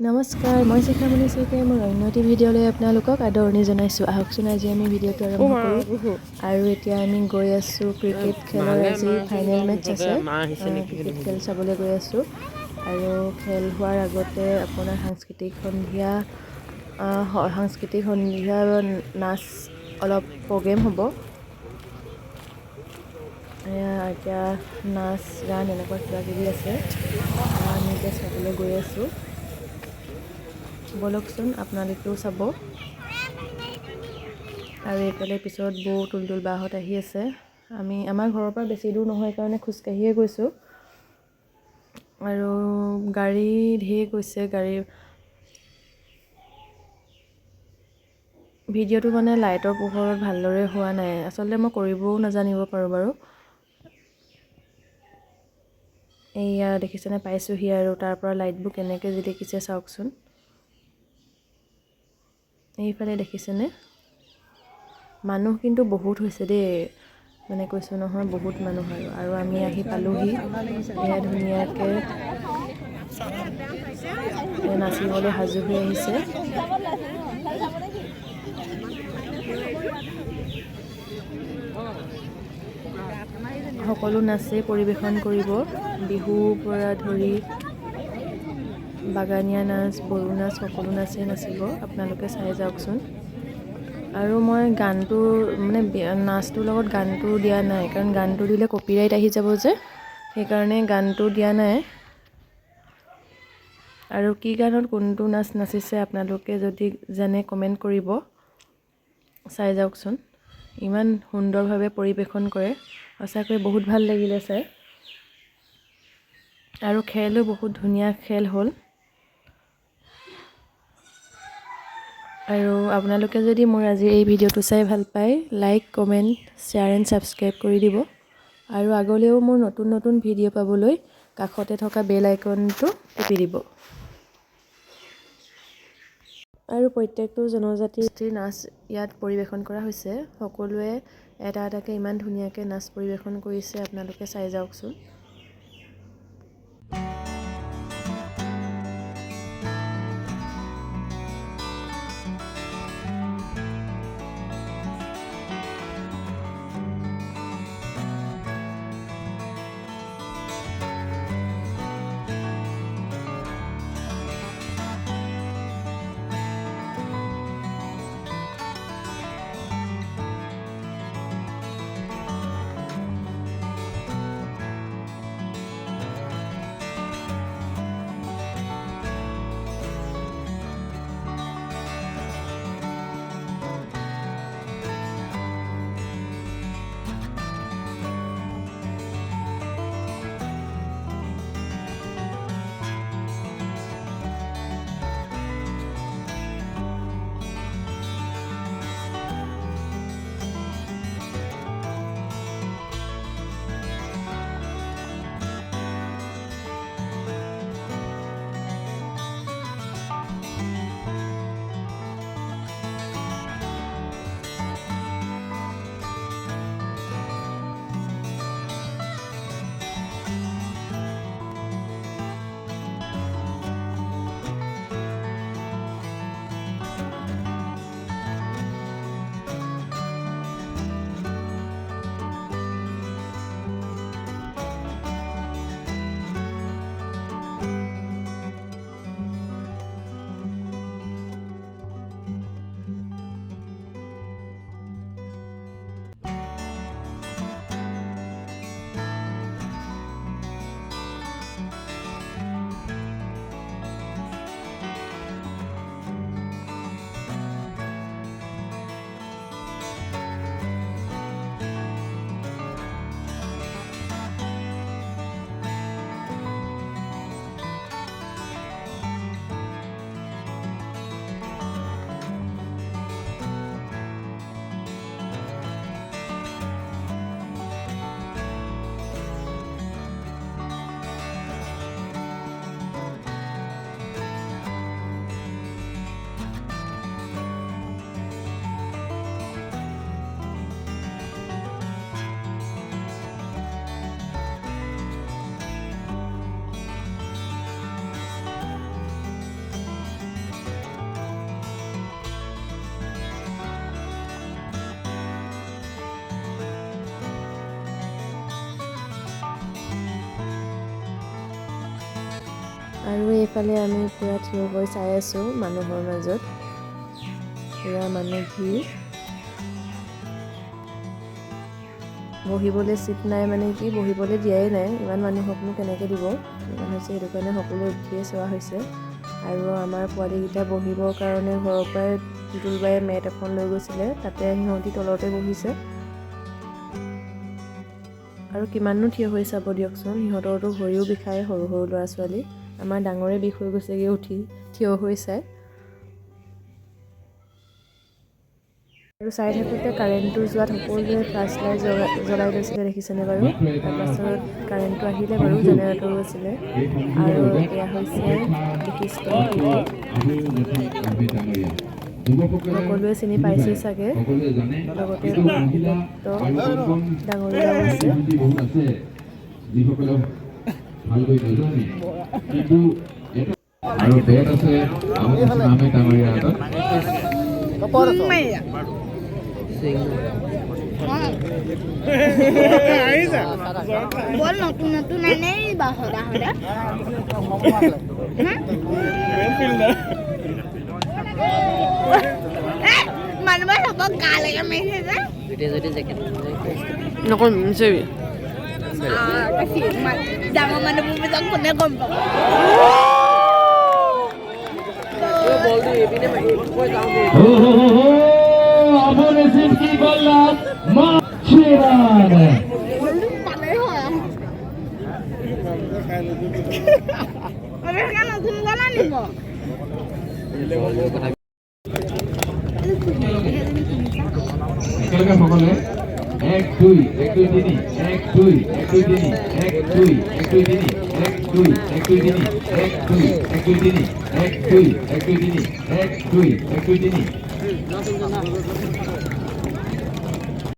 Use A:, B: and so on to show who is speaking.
A: নমস্কাৰ, মই শিখামণি শইকীয়াই মোৰ অন্য এটি ভিডিঅ'লৈ আপোনালোকক আদৰণি জনাইছোঁ। আহকচোন আজি আমি ভিডিঅ'টো আৰম্ভ কৰোঁ। আৰু এতিয়া আমি গৈ আছোঁ ক্ৰিকেট খেলৰ আজি ফাইনেল মেটচ আছে। ক্ৰিকেট খেল চাবলৈ গৈ আছোঁ। আৰু খেল হোৱাৰ আগতে আপোনাৰ সাংস্কৃতিক সন্ধিয়া নাচ অলপ প্ৰগ্ৰেম হ'ব। এতিয়া নাচ গান এনেকুৱা কিবা কিবি আছে। আমি এতিয়া চাবলৈ গৈ আছোঁ। বলকচোন আপোনালোকেও চাব। আৰু এইফালে পিছত বৌ তুলতুল বাহঁত আহি আছে। আমাৰ ঘৰৰ পৰা বেছি দূৰ নহয় কাৰণে খোজকাঢ়িয়ে গৈছোঁ। আৰু গাড়ী ঢেৰ গৈছে। ভিডিঅ'টো মানে লাইটৰ পোহৰত ভালদৰে হোৱা নাই। আচলতে মই কৰিবও নাজানিব পাৰোঁ বাৰু। এইয়া দেখিছেনে, পাইছোঁহি আৰু তাৰ পৰা লাইটবোৰ কেনেকৈ জিলিকিছে চাওকচোন। এইফালে দেখিছেনে, মানুহ কিন্তু বহুত হৈছে দেই। মানে কৈছোঁ নহয়, বহুত মানুহ আৰু আমি আহি পালোহি। এয়া ধুনীয়াকৈ নাচিবলৈ সাজু হৈ আহিছে। সকলো নাচেই পৰিৱেশন কৰিব। বিহুৰ পৰা ধৰি বাগানীয়া নাচ, বড়ো নাচ, সকলো নাচেই নাচিব। আপোনালোকে চাই যাওকচোন। আৰু মই গানটো মানে নাচটোৰ লগত গানটো দিয়া নাই, কাৰণ গানটো দিলে কপিৰাইট আহি যাব যে, সেইকাৰণে গানটো দিয়া নাই। আৰু কি গানত কোনটো নাচ নাচিছে আপোনালোকে যদি জানে কমেণ্ট কৰিব। চাই যাওকচোন, ইমান সুন্দৰভাৱে পৰিৱেশন কৰে। সঁচাকৈ বহুত ভাল লাগিলে চাই। আৰু খেলো বহুত ধুনীয়া খেল হ'ল। আৰু আপোনালোকে যদি মোৰ আজি এই ভিডিঅ'টো চাই ভাল পায়, like, comment, share and subscribe কৰি দিব। আৰু আগলৈও মোৰ নতুন নতুন ভিডিঅ' পাবলৈ কাষতে থকা বেল আইকনটো টিপি দিব। আৰু প্ৰত্যেকটো জনজাতিৰ নাচ ইয়াত পৰিৱেশন কৰা হৈছে। সকলোৱে এটা এটাকৈ ইমান ধুনীয়াকৈ নাচ পৰিৱেশন কৰিছে, আপোনালোকে চাই যাওকচোন। আৰু এইফালে আমি পুৰা থিয় হৈ চাই আছোঁ মানুহৰ মাজত পুৰা মানুহ ভিৰ বহিবলৈ চিট নাই মানে কি বহিবলৈ দিয়াই নাই ইমান মানুহকনো কেনেকৈ দিব ইমান হৈছে সেইটো কাৰণে সকলোৱে উঠিয়ে চোৱা হৈছে আৰু আমাৰ পোৱালীকেইটা বহিবৰ কাৰণে ঘৰৰ পৰাই দুলবাই মেট এখন লৈ গৈছিলে তাতে সিহঁতি তলতে বহিছে আৰু কিমাননো থিয় হৈ চাব দিয়কচোন সিহঁতৰতো ভৰিও বিষায় সৰু সৰু ল'ৰা ছোৱালী আমাৰ ডাঙৰে বিষ হৈ গৈছেগৈ উঠি থিয় হৈ চাই আৰু চাই থাকোঁতে কাৰেণ্টটো যোৱাত সকলোৱে ফ্লাছ লাইট জ্বলাই লৈছিলে দেখিছেনে বাৰু তাৰপাছত কাৰেণ্টটো আহিলে বাৰু জেনেৰেটৰো আছিলে আৰু এয়া হৈছে বিশিষ্ট সকলোৱে চিনি পাইছেই চাগে লগতে ডাঙৰীয়াও আছে
B: আৰু বেট আছে আমি ডাঙৰীয়া হাতত
C: বল নতুন নতুন আনেই বা সদা সদা মানুহে সবক গা লাগে মেছে যে
A: নকম মিছাবি
C: ডাঙৰ মানুহবোৰ বিলাক কোনে গম পাব নতুন গলা নিব
B: একেলগে সকলে 1 2 1 2 3 1 2 1 2 3 1 2 1 2 3 1 2 1 2 3 1 2 1 2 3 1 2 1 2 3 1 2 1 2 3